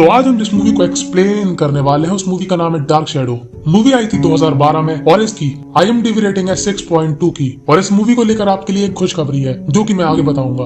तो आज हम जिस मूवी को एक्सप्लेन करने वाले हैं उस मूवी का नाम है डार्क शैडो। मूवी आई थी 2012 में और इसकी IMDb रेटिंग है 6.2 की। और इस मूवी को लेकर आपके लिए एक खुशखबरी है जो कि मैं आगे बताऊंगा।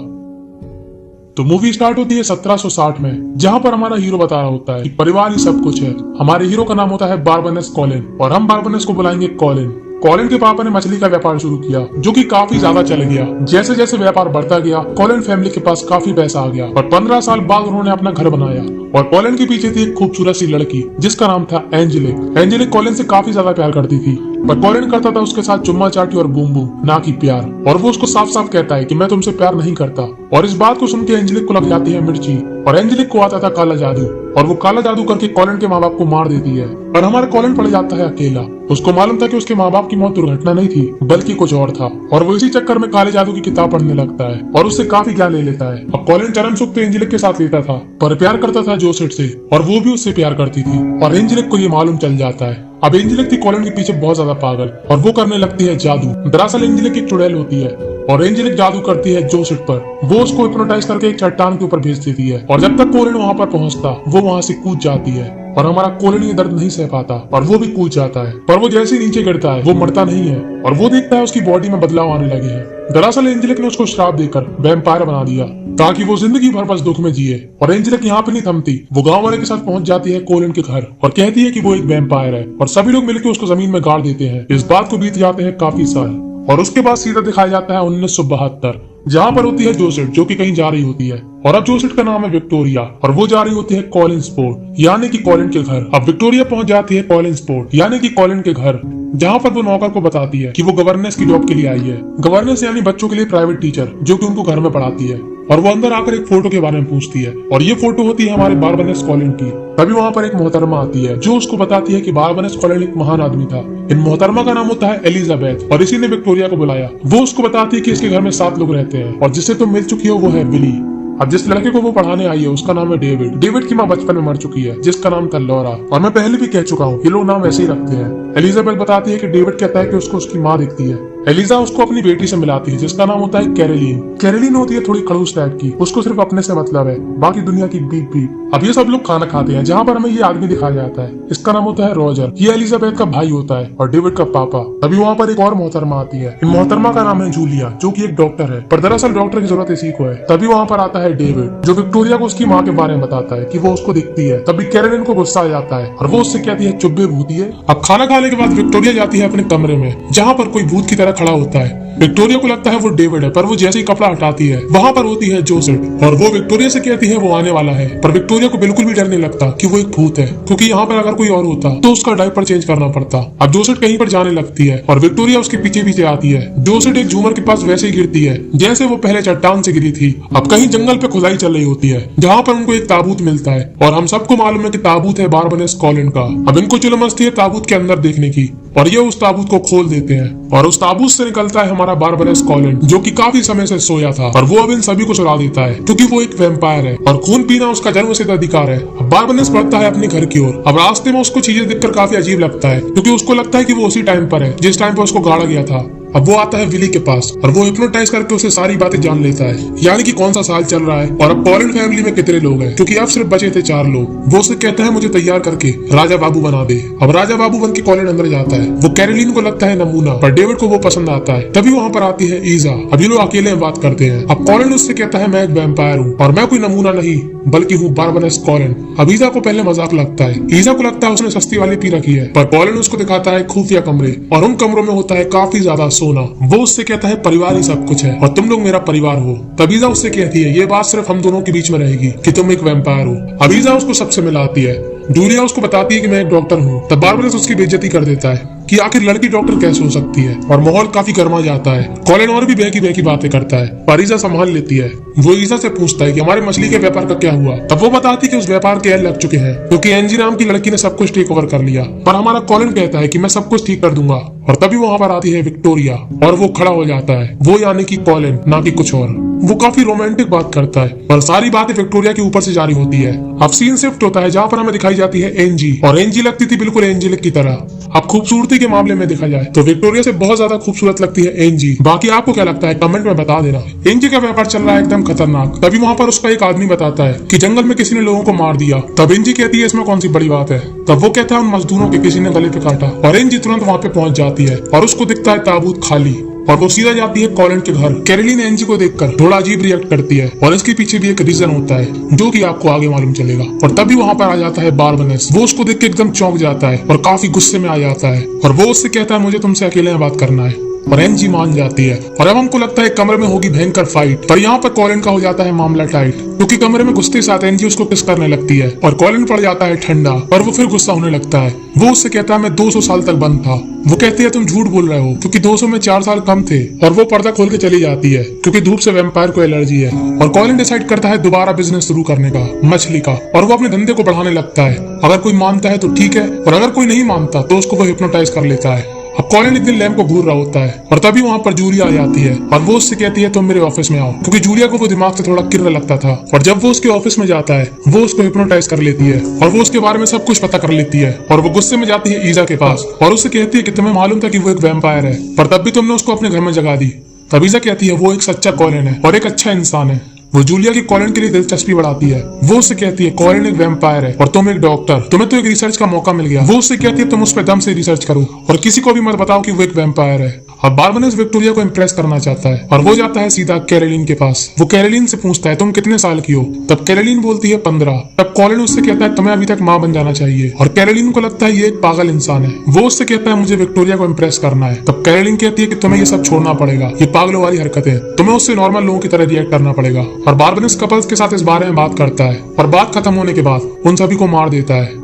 तो मूवी स्टार्ट होती है 1760 में, जहां पर हमारा हीरो बता रहा होता है कि परिवार ही सब कुछ है। हमारे हीरो का नाम होता है बारबनेस कॉलिन और हम बारबनेस को बुलाएंगे कॉलिन। कॉलिन के पापा ने मछली का व्यापार शुरू किया जो कि काफी ज्यादा चल गया। जैसे जैसे व्यापार बढ़ता गया कॉलिन फैमिली के पास काफी पैसा आ गया और 15 साल बाद उन्होंने अपना घर बनाया। और कॉलिन के पीछे थी एक खूबसूरत सी लड़की जिसका नाम था एंजेलिक। एंजेलिक कॉलिन से काफी ज्यादा प्यार करती थी, पर कॉलिन करता था उसके साथ चुम्मा चाटी और बूम बूम, ना कि प्यार। और वो उसको साफ साफ कहता है कि मैं तुमसे प्यार नहीं करता। और इस बात को सुन के एंजेलिक को लग जाती है मिर्ची और एंजेलिक को आता था काला जादू और वो काला जादू करके कॉलिन के माँ बाप को मार देती है। और हमारा कॉलिन पड़ जाता है अकेला। उसको मालूम था कि उसके माँ बाप की मौत दुर्घटना नहीं थी बल्कि कुछ और था। और वो इसी चक्कर में काले जादू की किताब पढ़ने लगता है और उससे काफी ज्ञान ले लेता है। अब कॉलिन चरम सुख तो एंजेलिक के साथ लेता था पर प्यार करता था जोसेफ से और वो भी उससे प्यार करती थी। और एंजेलिक को ये मालूम चल जाता है। अब एंजेलिक थी कॉलिन के पीछे बहुत ज्यादा पागल और वो करने लगती है जादू। दरअसल एंजेलिक एक चुड़ैल होती है और एंजेलिक जादू करती है जोसेफ पर। वो उसको हिप्नोटाइज करके एक चट्टान के ऊपर भेज देती है और जब तक कॉलिन वहां पर पहुंचता वो वहां से कूद जाती है। और हमारा कॉलिन ये दर्द नहीं सह पाता और वो भी कूद जाता है। पर वो जैसे ही नीचे गिरता है वो मरता नहीं है और वो देखता है उसकी बॉडी में बदलाव आने लगे हैं। दरअसल एंजेलिक ने उसको श्राप देकर वैम्पायर बना दिया ताकि वो जिंदगी भर बस दुख में जिए। और एंजेलिक यहाँ पे नहीं थमती, वो गांव वाले के साथ पहुंच जाती है कॉलिन के घर और कहती है कि वो एक वैम्पायर है। और सभी लोग मिलकर उसको जमीन में गाड़ देते हैं। इस बात को बीत जाते हैं काफी साल और उसके बाद सीधा दिखाया जाता है 1972, जहाँ पर होती है जोसेफ जो कि कहीं जा रही होती है। और अब जोसेफ का नाम है विक्टोरिया और वो जा रही होती है कॉलिन स्पोर्ट यानी कि कॉलिन के घर। अब विक्टोरिया पहुंच जाती है कॉलिन स्पोर्ट यानी कि कॉलिन के घर, जहाँ पर वो नौकर को बताती है कि वो गवर्नेंस की जॉब के लिए आई है। गवर्नेंस यानी बच्चों के लिए प्राइवेट टीचर जो कि उनको घर में पढ़ाती है। और वो अंदर आकर एक फोटो के बारे में पूछती है और ये फोटो होती है हमारे बारबनेस कॉलिन की। तभी वहाँ पर एक मोहतरमा आती है जो उसको बताती है कि बारबनेस कॉलिन एक महान आदमी था। इन मोहतरमा का नाम होता है एलिजाबेथ और इसी ने विक्टोरिया को बुलाया। वो उसको बताती है कि इसके घर में 7 लोग रहते हैं और जिससे तुम मिल चुकी हो वो है विली। अब जिस लड़के को वो पढ़ाने आई है उसका नाम है डेविड। डेविड की माँ बचपन में मर चुकी है जिसका नाम था लॉरा। और मैं पहले भी कह चुका हूँ ये लोग नाम ऐसे ही रखते हैं। एलिजाबेथ बताती है कि डेविड कहता है कि उसको उसकी माँ दिखती है। एलिजा उसको अपनी बेटी से मिलाती है जिसका नाम होता है कैरोलिन। कैरोलिन होती है थोड़ी खड़ूस टाइप की, उसको सिर्फ अपने से मतलब है, बाकी दुनिया की बीप बीप। अब ये सब लोग खाना खाते हैं जहाँ पर हमें ये आदमी दिखाया जाता है, इसका नाम होता है रॉजर। ये एलिजाबेथ का भाई होता है और डेविड का पापा। तभी वहाँ पर एक और मोहतरमा आती है। इन मोहतरमा का नाम है जूलिया जो कि एक डॉक्टर है, पर दरअसल डॉक्टर की जरूरत इसी को है। तभी वहाँ पर आता है डेविड जो विक्टोरिया को उसकी माँ के बारे में बताता है कि वो उसको दिखती है। तभी कैरोलिन को गुस्सा आ जाता है और वो उससे कहती है चुप बे भूतिए। अब खाना खाने के बाद विक्टोरिया जाती है अपने कमरे में जहाँ पर कोई भूत की तरह खड़ा होता है। विक्टोरिया को लगता है वो डेविड है, पर वो जैसे ही कपड़ा हटाती है वहाँ पर होती है जोसेफ और वो विक्टोरिया से कहती है वो आने वाला है। पर विक्टोरिया को बिल्कुल भी डर नहीं लगता कि वो एक भूत है, क्योंकि यहाँ पर अगर कोई और होता तो उसका डायपर चेंज करना पड़ता। अब जोसेफ कहीं पर जाने लगती है और विक्टोरिया उसके पीछे पीछे आती है। जोसेफ एक झूमर के पास वैसे ही गिरती है जैसे वो पहले चट्टान से गिरी थी। अब कहीं जंगल पे खुदाई चल रही होती है जहाँ पर उनको एक ताबूत मिलता है और हम सबको मालूम है कि ताबूत है बारबनेस कॉलिन का। अब इनको चुल मस्ती है ताबूत के अंदर देखने की और ये उस ताबूत को खोल देते हैं और उस ताबूत से निकलता है हमारा बारबनेस कॉलिन जो कि काफी समय से सोया था और वो अब इन सभी को सुला देता है क्योंकि वो एक वैम्पायर है और खून पीना उसका जन्मसिद्ध अधिकार है। अब बारबनेस बढ़ता है अपने घर की ओर। अब रास्ते में उसको चीजें देखकर काफी अजीब लगता है क्योंकि उसको लगता है कि वो उसी टाइम पर है जिस टाइम पर उसको गाड़ा गया था। अब वो आता है विली के पास और वो हिप्नोटाइज करके उसे सारी बातें जान लेता है, यानी कि कौन सा साल चल रहा है और अब कॉलिन फैमिली में कितने लोग हैं, क्योंकि अब सिर्फ बचे थे 4 लोग। वो उसे कहता है मुझे तैयार करके राजा बाबू बना दे। अब राजा बाबू बन के कॉलिन अंदर जाता है। वो कैरोलिन को लगता है नमूना, पर डेविड को वो पसंद आता है। तभी वहाँ पर आती है ईजा। अब ये लोग अकेले में बात करते हैं। अब कॉलिन उससे कहता है मैं एक वैम्पायर हूँ और मैं कोई नमूना नहीं बल्कि हूँ बारबनेस कॉलिन। अब ईजा को पहले मजाक लगता है। ईजा को लगता है उसने सस्ती वाली पी रखी है, पर कॉलिन उसको दिखाता है खुफिया कमरे और उन कमरों में होता है काफी ज्यादा सोना। वो उससे कहता है परिवार ही सब कुछ है और तुम लोग मेरा परिवार हो। तब ईजा उससे कहती है ये बात सिर्फ हम दोनों के बीच में रहेगी कि तुम एक वैम्पायर हो। अब ईजा उसको सबसे मिलाती है। जूलिया उसको बताती है कि मैं एक डॉक्टर हूँ। तब बारबनेस उसकी बेइज्जती कर देता है कि आखिर लड़की डॉक्टर कैसे हो सकती है और माहौल काफी गर्मा जाता है। कॉलिन और भी बेकी बातें करता है पर ईजा संभाल लेती है। वो ईजा से पूछता है कि हमारे मछली के व्यापार का क्या हुआ। तब वो बताती है कि उस व्यापार के एल लग चुके हैं क्योंकि एंजी नाम की लड़की ने सब कुछ टेक ओवर कर लिया। पर हमारा कॉलिन कहता है कि मैं सब कुछ ठीक कर दूंगा। और तभी वहाँ पर आती है विक्टोरिया और वो खड़ा हो जाता है, वो यानी कि कॉलिन, ना कि कुछ और। वो काफी रोमांटिक बात करता है, पर सारी बातें विक्टोरिया के ऊपर से जारी होती है। अब सीन शिफ्ट होता है जहाँ पर हमें दिखाई जाती है एंजी, और एंजी लगती थी बिल्कुल एंजेलिक की तरह। अब खूबसूरती के मामले में देखा जाए तो विक्टोरिया से बहुत ज्यादा खूबसूरत लगती है एंजी। बाकी आपको क्या लगता है कमेंट में बता देना। एंजी का व्यापार चल रहा है एकदम खतरनाक। तभी वहाँ पर उसका एक आदमी बताता है कि जंगल में किसी ने लोगों को मार दिया। तब एंजी कहती है इसमें कौन सी बड़ी बात है। तब वो कहता है उन मजदूरों के किसी ने गले पे काटा, और एंजी तुरंत वहाँ पे पहुंच जाती है और उसको दिखता है ताबूत खाली, और वो सीधा जाती है कॉलिन के घर। कैरोलिन एंजी को देखकर थोड़ा अजीब रिएक्ट करती है, और इसके पीछे भी एक रीजन होता है जो कि आपको आगे मालूम चलेगा। और तभी वहाँ पर आ जाता है बारबनेस। वो उसको देख के एकदम चौंक जाता है और काफी गुस्से में आ जाता है, और वो उससे कहता है मुझे तुमसे अकेले में बात करना है, और एंजी मान जाती है। और अब हमको लगता है कमरे में होगी भयंकर फाइट, पर यहाँ पर कॉलिन का हो जाता है मामला टाइट, क्योंकि कमरे में घुसते साथ एंजी उसको किस करने लगती है, और कॉलिन पड़ जाता है ठंडा, और वो फिर गुस्सा होने लगता है। वो उससे कहता है मैं 200 साल तक बंद था। वो कहती है तुम झूठ बोल रहे हो, क्योंकि 200 में 4 साल कम थे। और वो पर्दा खोल के चली जाती है क्योंकि धूप से वैम्पायर को एलर्जी है। और कॉलिन डिसाइड करता है दोबारा बिजनेस शुरू करने का, मछली का, और वो अपने धंधे को बढ़ाने लगता है। अगर कोई मानता है तो ठीक है, और अगर कोई नहीं मानता तो उसको वो हिप्नोटाइज कर लेता है। अब कॉलिन एक दिन लैम्प को घूर रहा होता है, और तभी वहाँ पर जूलिया आ जाती है, और वो उससे कहती है तुम मेरे ऑफिस में आओ, क्योंकि जूलिया को वो दिमाग से थोड़ा किर्रा लगता था। और जब वो उसके ऑफिस में जाता है वो उसको हिप्नोटाइज कर लेती है, और वो उसके बारे में सब कुछ पता कर लेती है। और वो गुस्से में जाती है ईजा के पास, और उससे कहती है कि तुम्हें मालूम था कि वो एक वैम्पायर है, पर तब भी तुमने उसको अपने घर में जगा दी। तब ईजा कहती है वो एक सच्चा कॉलिन है और एक अच्छा इंसान है। वो जूलिया की कॉलिन के लिए दिलचस्पी बढ़ाती है। वो उससे कहती है कॉलिन एक वैम्पायर है और तुम एक डॉक्टर, तुम्हें तो एक रिसर्च का मौका मिल गया। वो उससे कहती है तुम उस पर दम से रिसर्च करो और किसी को भी मत बताओ कि वो एक वैम्पायर है। अब बारबनेस विक्टोरिया को इम्प्रेस करना चाहता है, और वो जाता है सीधा कैरोलिन के पास। वो कैरोलिन से पूछता है तुम कितने साल की हो। तब कैरोलिन बोलती है 15। तब कॉलिन उससे कहता है तुम्हें अभी तक माँ बन जाना चाहिए, और कैरोलिन को लगता है ये एक पागल इंसान है। वो उससे कहता है मुझे विक्टोरिया को इम्प्रेस करना है। तब कैरोलिन कहती है कि तुम्हें ये सब छोड़ना पड़ेगा, ये पागलों वाली हरकतें, तुम्हें उससे नॉर्मल लोगों की तरह रिएक्ट करना पड़ेगा। और बारबनेस कपल्स के साथ इस बारे में बात करता है, और बात खत्म होने के बाद उन सभी को मार देता है,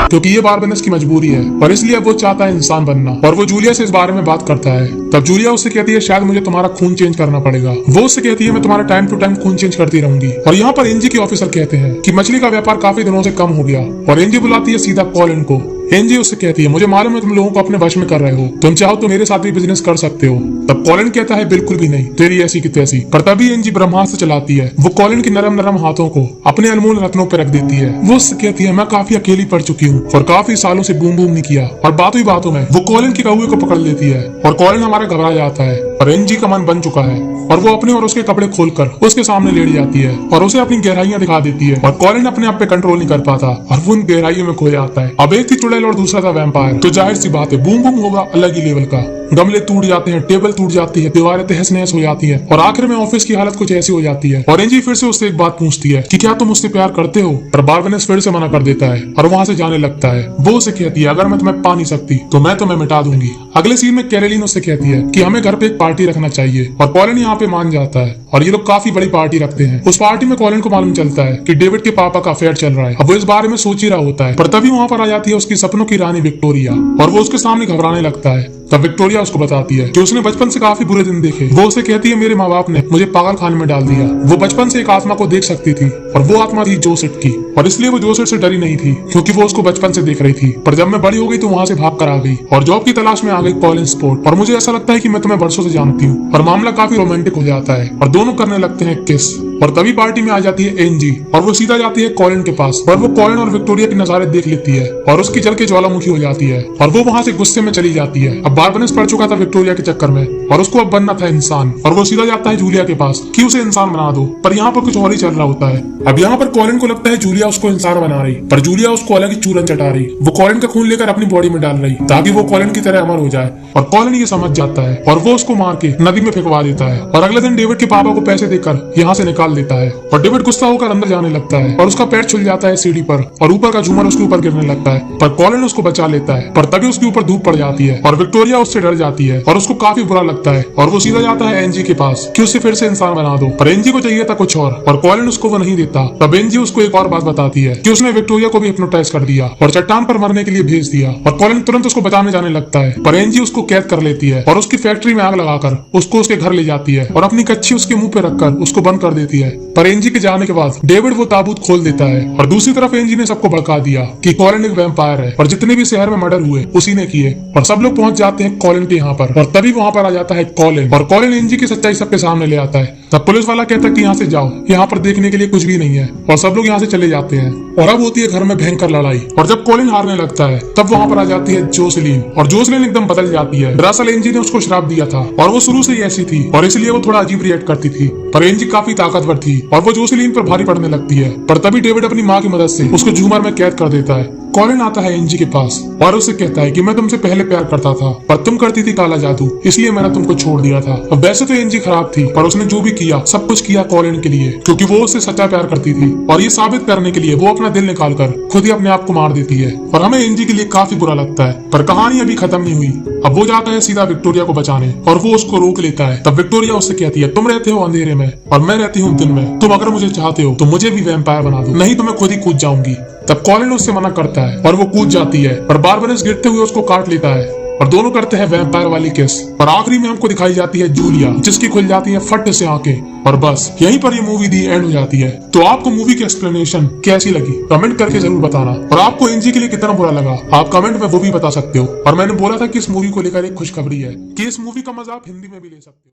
क्योंकि ये बारबनेस की मजबूरी है, और इसलिए वो चाहता है इंसान बनना। और वो जूलिया से इस बारे में बात करता है। तब जूलिया उससे कहती है शायद मुझे तुम्हारा खून चेंज करना पड़ेगा। वो उससे कहती है मैं तुम्हारा टाइम टू टाइम खून चेंज करती रहूंगी। और यहाँ पर एंजी के ऑफिसर कहते हैं कि मछली का व्यापार काफी दिनों से कम हो गया, और एंजी बुलाती है सीधा कॉलिन को। एंजी उससे कहती है मुझे मालूम है तुम लोगों को अपने वश में कर रहे हो, तुम चाहो तो मेरे साथ भी बिजनेस कर सकते हो। तब कॉलिन कहता है बिल्कुल भी नहीं, तेरी ऐसी की तैसी। पर तभी एंजी ब्रह्मास्त्र चलाती है। वो कॉलिन की नरम नरम हाथों को अपने अनमोल रत्नों पर रख देती है। वो उससे कहती है मैं काफी अकेली पड़ चुकी हूँ और काफी सालों से बूम बूम नहीं किया। और बातों ही बातों में वो कॉलिन की कौवे को पकड़ लेती है, और कॉलिन हमारा घबरा जाता है, और एंजी का मन बन चुका है, और वो अपने और उसके कपड़े खोलकर उसके सामने लेट जाती है और उसे अपनी गहराइयां दिखा देती है। और कॉलिन अपने आप पे कंट्रोल नहीं कर पाता, और वो उन गहराइयों में खो जाता है। अब एक थी चुड़ैल और दूसरा था वैम्पायर, तो जाहिर सी बात है बूम बूम होगा अलग ही लेवल का। गमले टूट जाते हैं, टेबल टूट जाती है, दीवारें तहस नहस हो जाती है, और आखिर में ऑफिस की हालत कुछ ऐसी हो जाती है। और एंजी फिर से उससे एक बात पूछती है कि क्या तुम उससे प्यार करते हो, पर बारबनेस फिर से मना कर देता है और वहाँ से जाने लगता है। वो उसे कहती है अगर मैं तुम्हें पा नहीं सकती तो मैं तुम्हें मिटा दूंगी। अगले सीन में कैरोलिन उससे कहती है कि हमें घर पे एक पार्टी रखना चाहिए, और कॉलिन यहाँ पे मान जाता है, और ये लोग काफी बड़ी पार्टी रखते हैं। उस पार्टी में कॉलिन को मालूम चलता है कि डेविड के पापा का अफेयर चल रहा है। अब वो इस बारे में सोच ही रहा होता है, पर तभी वहाँ पर आ जाती है उसकी सपनों की रानी विक्टोरिया, और वो उसके सामने घबराने लगता है। तब विक्टोरिया उसको बताती है कि उसने बचपन से काफी बुरे दिन देखे। वो उसे कहती है मेरे माँ बाप ने मुझे पागल खाने में डाल दिया। वो बचपन से एक आत्मा को देख सकती थी, और वो आत्मा थी जोसेफ की, और इसलिए वो जोसेफ से डरी नहीं थी, क्योंकि वो उसको बचपन से देख रही थी। पर जब मैं बड़ी हो गई तो वहाँ से भाग कर आ गई और जॉब की तलाश में आ गई कॉलिन स्पोर्ट। और मुझे ऐसा लगता है कि मैं तुम्हें बरसों से जानती हूँ, और मामला काफी रोमांटिक हो जाता है, और दोनों करने लगते हैं किस। और तभी पार्टी में आ जाती है एंजी, और वो सीधा जाती है कॉलिन के पास, और वो कॉलिन और विक्टोरिया के नजारे देख लेती है, और उसकी जल के ज्वालामुखी हो जाती है, और वो वहाँ से गुस्से में चली जाती है। अब बारबनेस पड़ चुका था विक्टोरिया के चक्कर में, और उसको अब बनना था इंसान, और वो सीधा जाता है जूलिया के पास कि उसे इंसान बना दो। पर यहाँ पर कुछ और ही चल रहा होता है। अब यहाँ पर कॉलिन को लगता है जूलिया उसको इंसान बना रही, पर जूलिया उसको अलग ही चूरन चटा रही। वो कॉलिन का खून लेकर अपनी बॉडी में डाल रही ताकि वो कॉलिन की तरह अमर हो जाए, और कॉलिन ये समझ जाता है, और वो उसको मार के नदी में फेंकवा देता है। और अगले दिन डेविड के पापा को पैसे देकर यहाँ से निकाल देता है, और डेविड गुस्सा होकर अंदर जाने लगता है, और उसका पैर छुल जाता है सीढ़ी पर, और ऊपर का झूमर उसके ऊपर गिरने लगता है। पर कॉलिन उसको बचा लेता है, पर तभी उसके ऊपर धूप पड़ जाती है, और विक्टोरिया उससे डर जाती है, और उसको काफी बुरा लगता है, और वो सीधा जाता है एंजी के पास कि उसे फिर से इंसान बना दो। पर एंजी को चाहिए था कुछ और कॉलिन उसको वो नहीं देता। तब एंजी उसको एक और बात बताती है कि उसने विक्टोरिया को भी हिप्नोटाइज कर दिया और चट्टान पर मरने के लिए भेज दिया, और कॉलिन तुरंत उसको बचाने जाने लगता है। पर एंजी उसको कैद कर लेती है, और उसकी फैक्ट्री में आग लगाकर उसको उसके घर ले जाती है, और अपनी कच्ची उसके मुंह पे रखकर उसको बंद कर देती देती है। पर एंजी के जाने के बाद डेविड वो ताबूत खोल देता है और दूसरी तरफ एंजी ने सबको भड़का दिया कि कॉलिन एक वैम्पायर है और जितने भी शहर में मर्डर हुए उसी ने किए। और सब लोग पहुंच जाते हैं कॉलिन के यहाँ पर और तभी वहाँ पर आ जाता है कॉलिन और कॉलिन एंजी की सच्चाई सबके सामने ले आता है। तब पुलिस वाला कहता है कि यहाँ से जाओ, यहाँ पर देखने के लिए कुछ भी नहीं है और सब लोग यहाँ से चले जाते हैं। और अब होती है घर में भयंकर लड़ाई और जब कॉलिन हारने लगता है तब वहाँ पर आ जाती है जोसेलिन और जोसेलिन एकदम बदल जाती है। दरअसल एंजी ने उसको श्राप दिया था और वो शुरू से ही ऐसी थी और इसलिए वो थोड़ा अजीब रिएक्ट करती थी। पर एंजी काफी ताकतवर थी और वो जोसेलिन पर भारी पड़ने लगती है। पर तभी डेविड अपनी माँ की मदद से उसको झूमर में कैद कर देता है। कॉलिन आता है एंजी के पास और उससे कहता है कि मैं तुमसे पहले प्यार करता था पर तुम करती थी काला जादू, इसलिए मैंने तुमको छोड़ दिया था। अब वैसे तो एंजी खराब थी पर उसने जो भी किया सब कुछ किया कॉलिन के लिए, क्योंकि वो उससे सच्चा प्यार करती थी। और ये साबित करने के लिए वो अपना दिल निकालकर खुद ही अपने आप को मार देती है और हमें एंजी के लिए काफी बुरा लगता है। पर कहानी अभी खत्म नहीं हुई। अब वो जाता है सीधा विक्टोरिया को बचाने और वो उसको रोक लेता है। तब विक्टोरिया उससे कहती है तुम रहते हो अंधेरे में और मैं रहती हूँ दिन में, तुम अगर मुझे चाहते हो तो मुझे भी वैम्पायर बना दो, नहीं तो मैं खुद ही कूद जाऊंगी। तब कॉलिन उससे मना करता है और वो कूद जाती है पर बारबरस गिरते हुए उसको काट लेता है और दोनों करते हैं वैम्पायर वाली किस। और आखिरी में हमको दिखाई जाती है जूलिया, जिसकी खुल जाती है फट से आंखें। और बस यहीं पर ये मूवी दी एंड हो जाती है। तो आपको मूवी की एक्सप्लेनेशन कैसी लगी कमेंट करके जरूर बताना और आपको एंजी के लिए कितना बुरा लगा आप कमेंट में वो भी बता सकते हो। और मैंने बोला था कि इस मूवी को लेकर एक खुशखबरी है कि इस मूवी का मजा आप हिंदी में भी ले सकते हो।